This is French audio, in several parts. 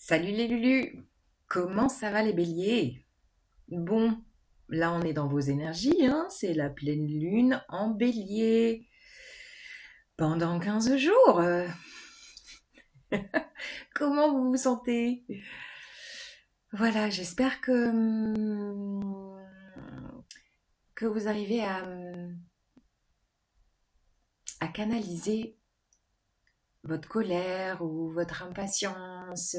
Salut les Lulus! Comment ça va les béliers? Bon, là on est dans vos énergies, hein, c'est la pleine lune en bélier. Pendant 15 jours, comment vous vous sentez? Voilà, j'espère que vous arrivez à canaliser votre colère ou votre impatience,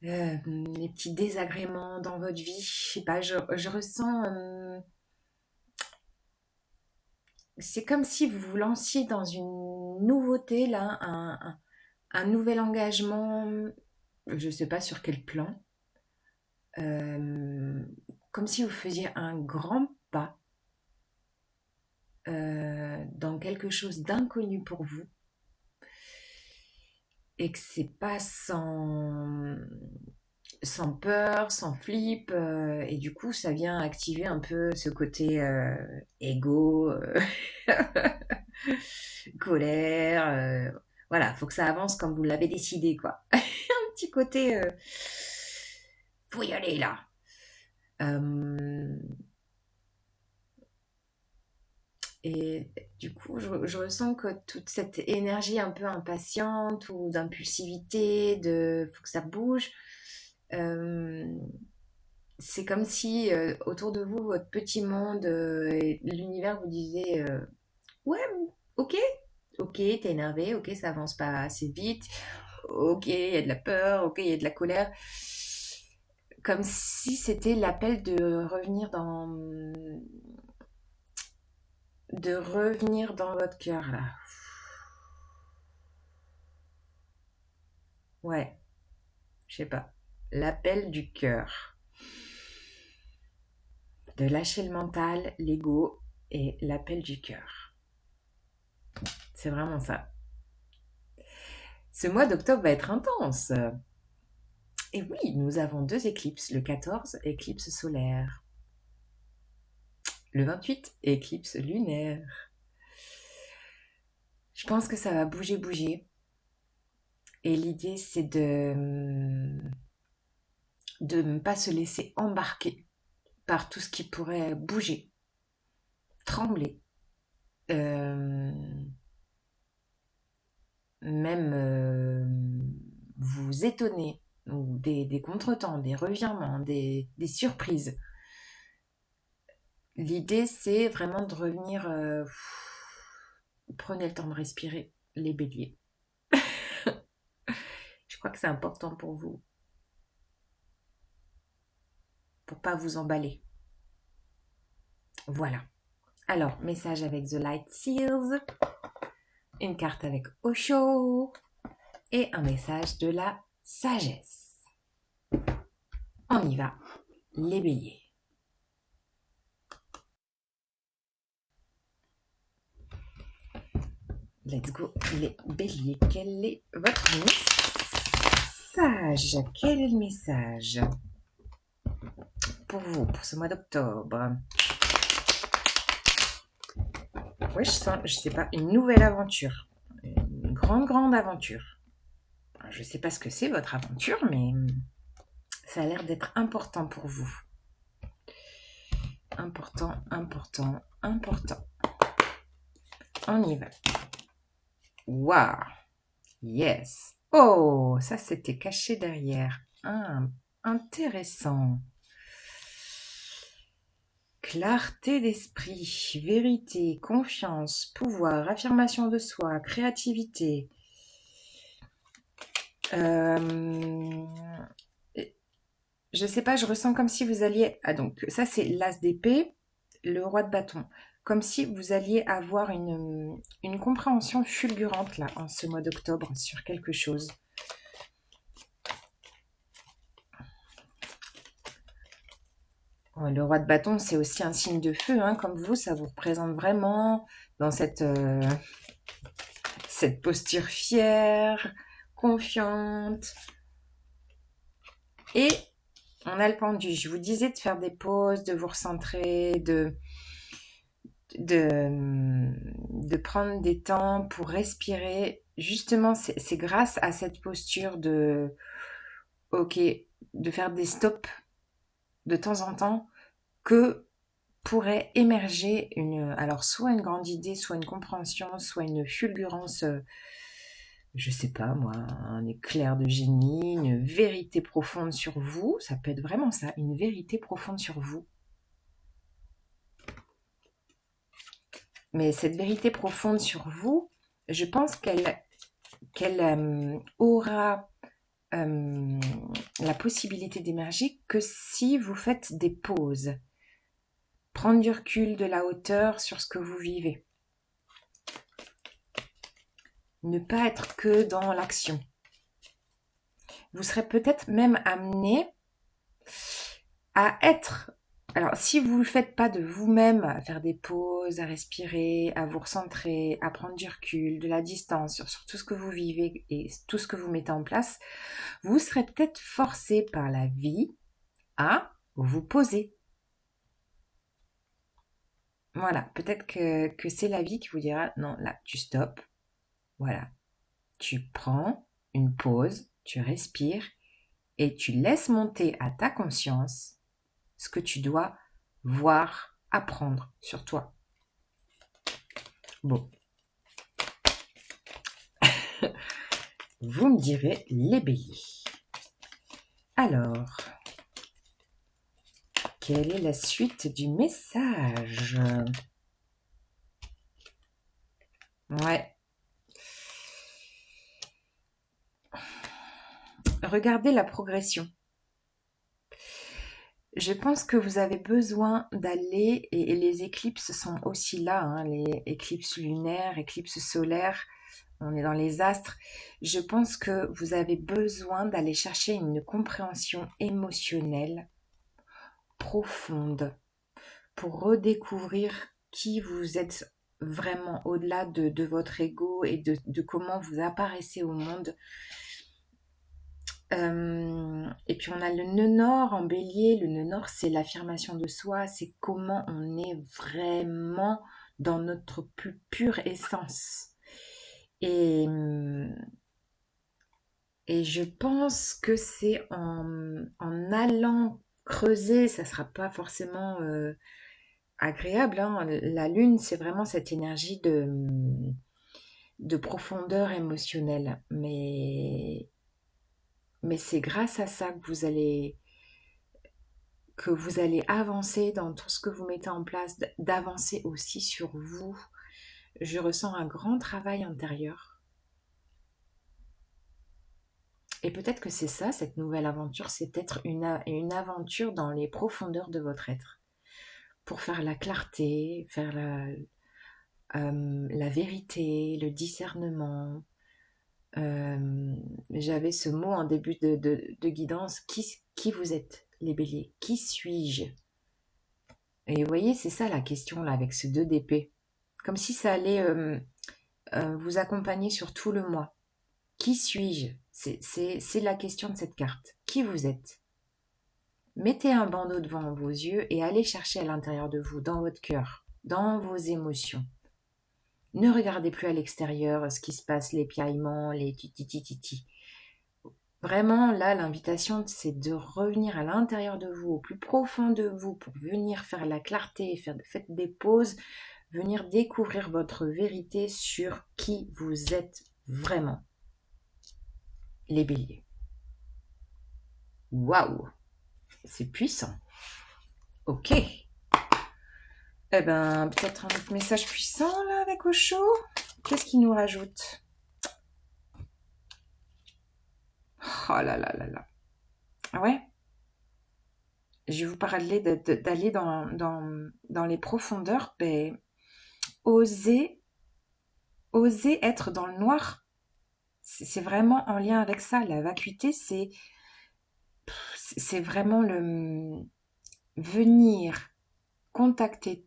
les petits désagréments dans votre vie. Je sais pas, je ressens. C'est comme si vous vous lanciez dans une nouveauté, là, un nouvel engagement, je sais pas sur quel plan, euh, comme si vous faisiez un grand pas dans quelque chose d'inconnu pour vous et que c'est pas sans peur, sans flip, et du coup ça vient activer un peu ce côté égo, colère, voilà, faut que ça avance comme vous l'avez décidé, quoi. Un petit côté, faut y aller là. Euh, et du coup, je ressens que toute cette énergie un peu impatiente ou d'impulsivité, de faut que ça bouge, euh, c'est comme si autour de vous, votre petit monde, et l'univers vous disait ouais, ok, ok, t'es énervé, ok, ça avance pas assez vite, ok, il y a de la peur, ok, il y a de la colère. Comme si c'était l'appel de revenir dans votre cœur là. Ouais, je sais pas. L'appel du cœur. De lâcher le mental, l'ego et l'appel du cœur. C'est vraiment ça. Ce mois d'octobre va être intense. Et oui, nous avons deux éclipses. Le 14, éclipse solaire. Le 28, éclipse lunaire. Je pense que ça va bouger, bouger. Et l'idée, c'est de ne pas se laisser embarquer par tout ce qui pourrait bouger, trembler, euh, même vous étonner, ou des contretemps, des revirements, des surprises. L'idée, c'est vraiment de revenir. Prenez le temps de respirer, les béliers. Je crois que c'est important pour vous, pour pas vous emballer. Voilà. Alors, message avec The Light Seals, une carte avec Osho et un message de la sagesse. On y va, les béliers. Let's go, les béliers. Quel est votre message? Quel est le message pour vous, pour ce mois d'octobre? Oui, je sens, je sais pas, une nouvelle aventure. Une grande, grande aventure. Je sais pas ce que c'est votre aventure, mais ça a l'air d'être important pour vous. Important, important, important. On y va. Waouh! Yes! Oh, ça c'était caché derrière. Ah, intéressant. Clarté d'esprit, vérité, confiance, pouvoir, affirmation de soi, créativité. Je sais pas, je ressens comme si vous alliez... Ah donc, ça c'est l'as d'épée, le roi de bâton. Comme si vous alliez avoir une compréhension fulgurante là, en ce mois d'octobre, sur quelque chose. Le roi de bâton, c'est aussi un signe de feu, hein, comme vous, ça vous représente vraiment dans cette posture fière, confiante. Et on a le pendu. Je vous disais de faire des pauses, de vous recentrer, de prendre des temps pour respirer justement, c'est grâce à cette posture de, ok, de faire des stops de temps en temps que pourrait émerger alors soit une grande idée, soit une compréhension, soit une fulgurance, je sais pas moi, un éclair de génie, une vérité profonde sur vous. Ça peut être vraiment ça, une vérité profonde sur vous. Mais cette vérité profonde sur vous, je pense qu'elle aura euh, la possibilité d'émerger que si vous faites des pauses. Prendre du recul, de la hauteur sur ce que vous vivez. Ne pas être que dans l'action. Vous serez peut-être même amené à être... Alors, si vous ne le faites pas de vous-même, à faire des pauses, à respirer, à vous recentrer, à prendre du recul, de la distance sur tout ce que vous vivez et tout ce que vous mettez en place, vous serez peut-être forcé par la vie à vous poser. Voilà, peut-être que c'est la vie qui vous dira, non, là, tu stops. Voilà, tu prends une pause, tu respires et tu laisses monter à ta conscience ce que tu dois voir, apprendre sur toi. Bon, vous me direz les béliers. Alors, quelle est la suite du message? Ouais. Regardez la progression. Je pense que vous avez besoin d'aller, et les éclipses sont aussi là, hein, les éclipses lunaires, éclipses solaires, on est dans les astres. Je pense que vous avez besoin d'aller chercher une compréhension émotionnelle profonde pour redécouvrir qui vous êtes vraiment au-delà de votre ego et de comment vous apparaissez au monde. Et puis on a le nœud nord en bélier. Le nœud nord, c'est l'affirmation de soi, c'est comment on est vraiment dans notre plus pure essence. Et, et je pense que c'est en allant creuser, ça sera pas forcément agréable, hein. La lune, c'est vraiment cette énergie de profondeur émotionnelle. Mais c'est grâce à ça que vous allez avancer dans tout ce que vous mettez en place, d'avancer aussi sur vous. Je ressens un grand travail intérieur. Et peut-être que c'est ça, cette nouvelle aventure, c'est peut-être une aventure dans les profondeurs de votre être. Pour faire la clarté, faire la vérité, le discernement. J'avais ce mot en début de guidance, qui vous êtes, les béliers? Qui suis-je? Et vous voyez, c'est ça la question là, avec ce 2 d'épée. Comme si ça allait vous accompagner sur tout le mois. Qui suis-je? C'est la question de cette carte. Qui vous êtes? Mettez un bandeau devant vos yeux et allez chercher à l'intérieur de vous, dans votre cœur, dans vos émotions. Ne regardez plus à l'extérieur ce qui se passe, les piaillements, les titi. Vraiment, là, l'invitation, c'est de revenir à l'intérieur de vous, au plus profond de vous, pour venir faire la clarté, faites des pauses, venir découvrir votre vérité sur qui vous êtes vraiment. Les béliers. Waouh! C'est puissant. Ok. Eh ben, peut-être un autre message puissant, là, avec Osho. Qu'est-ce qu'il nous rajoute? Oh là là là là. Ah ouais? Je vais vous parler d'aller dans les profondeurs. Ben, oser être dans le noir. C'est vraiment en lien avec ça. La vacuité, c'est vraiment le venir contacter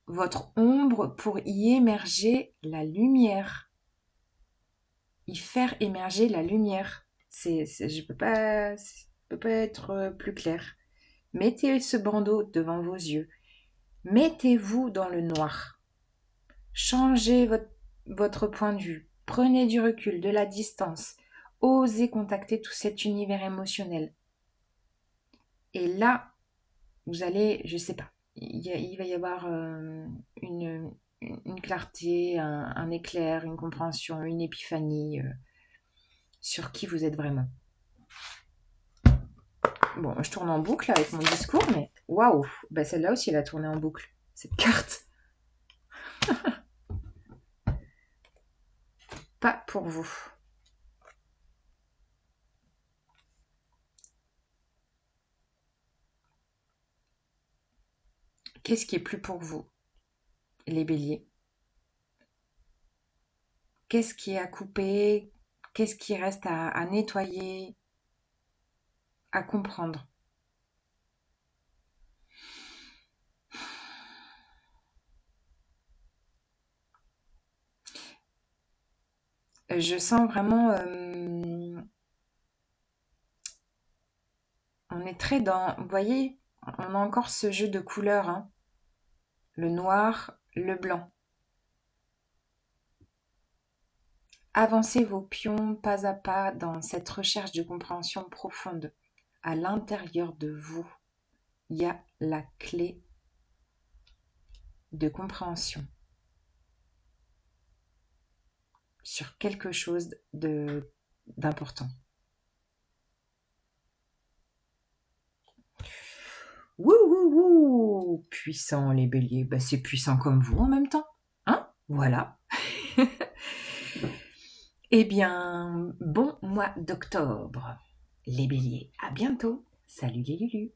votre ombre pour y émerger la lumière. Y faire émerger la lumière. Je peux pas être plus clair. Mettez ce bandeau devant vos yeux. Mettez-vous dans le noir. Changez votre point de vue, prenez du recul, de la distance, osez contacter tout cet univers émotionnel. Et là, vous allez, je sais pas, il va y avoir une clarté, un éclair, une compréhension, une épiphanie sur qui vous êtes vraiment. Bon, je tourne en boucle avec mon discours, mais waouh, bah celle-là aussi, elle a tourné en boucle, cette carte. Pas pour vous. Qu'est-ce qui est plus pour vous, les béliers? Qu'est-ce qui est à couper? Qu'est-ce qui reste à nettoyer, à comprendre? Je sens vraiment, on est très dans, vous voyez, on a encore ce jeu de couleurs, hein, le noir, le blanc. Avancez vos pions pas à pas dans cette recherche de compréhension profonde. À l'intérieur de vous, il y a la clé de compréhension sur quelque chose d'important. Wouh, wouh, wouh! Puissant les béliers, bah, c'est puissant comme vous en même temps. Hein? Voilà. Eh bien, bon mois d'octobre, les béliers. À bientôt. Salut les Lulus.